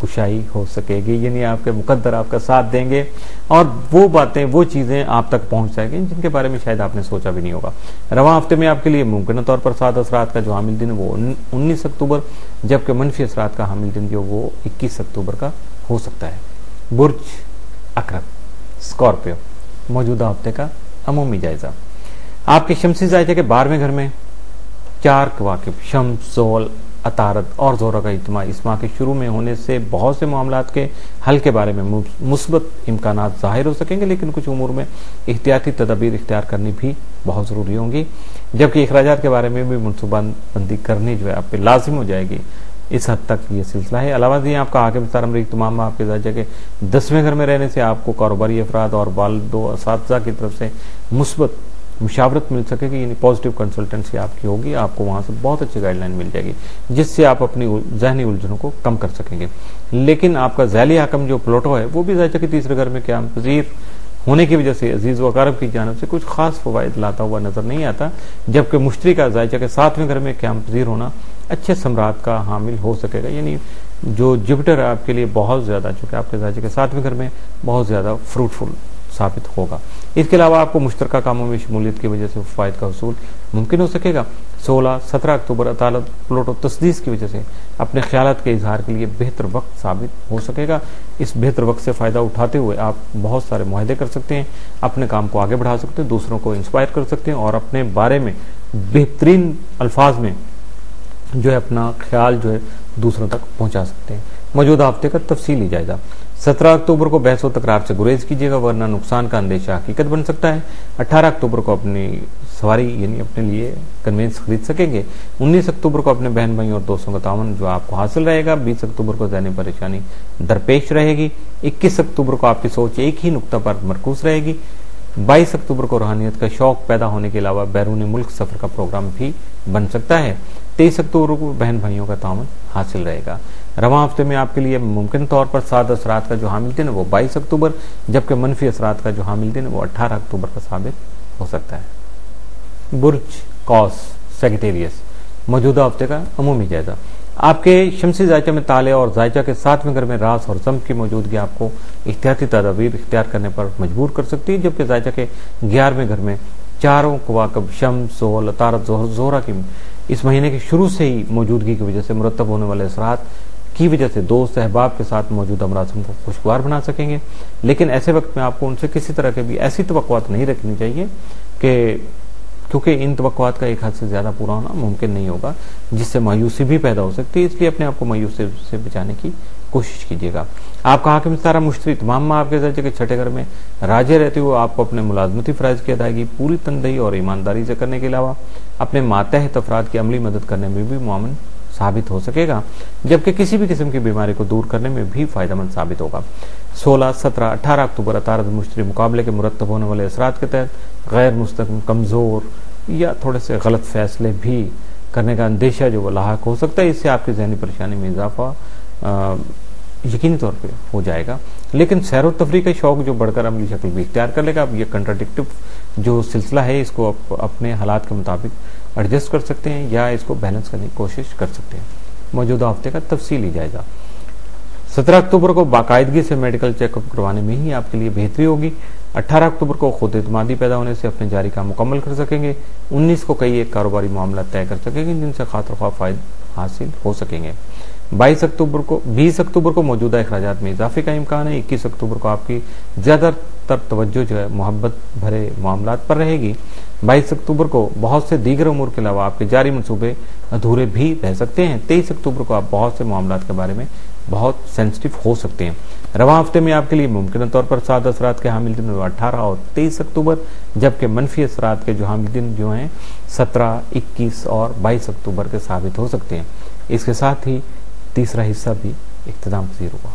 کشائی ہو سکے گی، یعنی آپ کے مقدر آپ کا ساتھ دیں گے اور وہ باتیں وہ چیزیں آپ تک پہنچ جائیں گی جن کے بارے میں شاید آپ نے سوچا بھی نہیں ہوگا۔ رواں ہفتے میں آپ کے لیے ممکنہ طور پر سات اثرات کا جو حامل دن وہ 19 اکتوبر، جبکہ منفی اثرات کا حامل دن جو وہ 21 اکتوبر کا ہو سکتا ہے۔ برج عقرب اسکارپیو، موجودہ ہفتے کا عمومی جائزہ۔ آپ کے شمسی زائچہ کے 12ویں گھر میں 4 کواکب شمس، زحل، عطارد اور زہرہ کا اجتماع اس ماہ کے شروع میں ہونے سے بہت سے معاملات کے حل کے بارے میں مثبت امکانات ظاہر ہو سکیں گے، لیکن کچھ امور میں احتیاطی تدابیر اختیار کرنی بھی بہت ضروری ہوں گی، جبکہ اخراجات کے بارے میں بھی منصوبہ بندی کرنی جو ہے آپ پہ لازم ہو جائے گی۔ اس حد تک یہ سلسلہ ہے۔ علاوہ ازیں آپ کا حاکم ستارہ امریک تمام آپ کے زائچہ کے 10ویں گھر میں رہنے سے آپ کو کاروباری افراد اور والد و اساتذہ کی طرف سے مثبت مشاورت مل سکے گی، یعنی پازیٹیو کنسلٹنسی آپ کی ہوگی، آپ کو وہاں سے بہت اچھی گائیڈ لائن مل جائے گی جس سے آپ اپنی ذہنی الجھنوں کو کم کر سکیں گے۔ لیکن آپ کا ذیلی حاکم جو پلوٹو ہے وہ بھی زائچہ کے 3رے گھر میں قیام پذیر ہونے کی وجہ سے عزیز و اقارب کی جانب سے کچھ خاص فوائد لاتا ہوا نظر نہیں آتا، جبکہ مشتری کا زائچہ کے 7ویں گھر میں قیام پذیر ہونا اچھے ثمرات کا حامل ہو سکے گا، یعنی جو جپٹر آپ کے لیے بہت زیادہ، چونکہ آپ کے زائچہ کے 7ویں گھر میں بہت زیادہ فروٹفل ثابت ہوگا۔ اس کے علاوہ آپ کو مشترکہ کاموں میں شمولیت کی وجہ سے فوائد کا حصول ممکن ہو سکے گا۔ 16-17 اکتوبر عطارد پلوٹو تصدیق کی وجہ سے اپنے خیالات کے اظہار کے لیے بہتر وقت ثابت ہو سکے گا۔ اس بہتر وقت سے فائدہ اٹھاتے ہوئے آپ بہت سارے معاہدے کر سکتے ہیں، اپنے کام کو آگے بڑھا سکتے ہیں، دوسروں کو انسپائر کر سکتے ہیں اور اپنے بارے میں بہترین الفاظ میں جو ہے اپنا خیال جو ہے دوسروں تک پہنچا سکتے ہیں۔ موجودہ ہفتے کا تفصیلی جائزہ۔ 17 اکتوبر کو بحث و تکرار سے گریز کیجیے گا ورنہ نقصان کا اندیشہ حقیقت بن سکتا ہے۔ 18 اکتوبر کو اپنی سواری یعنی اپنے لیے کنوینس خرید سکیں گے۔ 19 اکتوبر کو اپنے بہن بھائیوں اور دوستوں کا تعاون جو آپ کو حاصل رہے گا۔ 20 اکتوبر کو ذہنی پریشانی درپیش رہے گی۔ 21 اکتوبر کو آپ کی سوچ ایک ہی نقطہ پر مرکوز رہے گی۔ 22 اکتوبر کو روحانیت کا شوق پیدا ہونے کے علاوہ بیرون ملک سفر کا پروگرام بھی بن سکتا ہے۔ 23 اکتوبر کو بہن بھائیوں کا تعاون حاصل رہے گا۔ رواں ہفتے میں آپ کے لیے ممکن طور پر سات اثرات کا جو حامل دن ہے وہ 22 اکتوبر، جبکہ منفی اثرات کا جو حامل دن ہے وہ 18 اکتوبر کا ثابت ہو سکتا ہے۔ برج قوس سیگیٹیریس، موجودہ ہفتے کا عمومی جائزہ۔ آپ کے شمسی زائچہ میں تالے اور زائچہ کے 7ویں گھر میں راس اور ضم کی موجودگی آپ کو احتیاطی تدابیر اختیار کرنے پر مجبور کر سکتی ہے، جبکہ زائچہ کے 11ویں گھر میں 4 کواکب شمس، زحل، عطارد، زہرہ کی اس مہینے کے شروع سے ہی موجودگی کی وجہ سے مرتب ہونے والے اثرات کی وجہ سے دوست احباب کے ساتھ موجودہ مراسم کو خوشگوار بنا سکیں گے، لیکن ایسے وقت میں آپ کو ان سے کسی طرح کے بھی ایسی توقعات نہیں رکھنی چاہیے کیونکہ ان توقعات کا ایک حد سے زیادہ پورا ہونا ممکن نہیں ہوگا، جس سے مایوسی بھی پیدا ہو سکتی ہے، اس لیے اپنے آپ کو مایوسی سے بچانے کی کوشش کیجیے گا۔ آپ کا حاکم ستارہ مشتری تمام ماہ آپ کے زائچہ کے 6 گھر میں راجے رہتے ہوئے آپ کو اپنے ملازمتی فرائض کی ادائیگی پوری تندہی اور ایمانداری سے کرنے کے علاوہ اپنے ماتحت افراد کی عملی مدد کرنے میں بھی معاون ثابت ہو سکے گا، جبکہ کسی بھی قسم کی بیماری کو دور کرنے میں بھی فائدہ مند ثابت ہوگا۔ 16, 17, 18 اکتوبر عطارد مشتری مقابلے کے مرتب ہونے والے اثرات کے تحت غیر مستقیم، کمزور یا تھوڑے سے غلط فیصلے بھی کرنے کا اندیشہ جو وہ لاحق ہو سکتا ہے، اس سے آپ کی ذہنی پریشانی میں اضافہ یقینی طور پہ ہو جائے گا، لیکن سیر و تفریح کا شوق جو بڑھ کر عملی شکل بھی اختیار کر لے گا۔ اب یہ کنٹراڈکٹیو جو سلسلہ ہے اس کو اپنے حالات کے مطابق ایڈجسٹ کر سکتے ہیں یا اس کو بیلنس کرنے کی کوشش کر سکتے ہیں۔ موجودہ ہفتے کا تفصیلی جائزہ۔ 17 اکتوبر کو باقاعدگی سے میڈیکل چیک اپ کروانے میں ہی آپ کے لیے بہتری ہوگی۔ 18 اکتوبر کو خود اعتمادی پیدا ہونے سے اپنے جاری کام مکمل کر سکیں گے۔ 19 کو کئی ایک کاروباری معاملات طے کر سکیں گے جن سے خاطر خواہ فائد حاصل ہو سکیں گے۔ 20 اکتوبر کو موجودہ اخراجات میں اضافے کا امکان ہے۔ 21 اکتوبر کو آپ کی زیادہ تر توجہ جو ہے محبت بھرے معاملات پر رہے گی۔ 22 اکتوبر کو بہت سے دیگر امور کے علاوہ آپ کے جاری منصوبے ادھورے بھی رہ سکتے ہیں۔ 23 اکتوبر کو آپ بہت سے معاملات کے بارے میں بہت سینسٹیو ہو سکتے ہیں۔ رواں ہفتے میں آپ کے لیے ممکنہ طور پر سات اثرات کے حامل دن 18 اور 23 اکتوبر، جبکہ منفی اثرات کے جو حامل دن جو ہیں 17، 21 اور 22 اکتوبر کے ثابت ہو سکتے ہیں۔ اس کے ساتھ ہی تیسرا حصہ بھی اختتام پذیر ہوا۔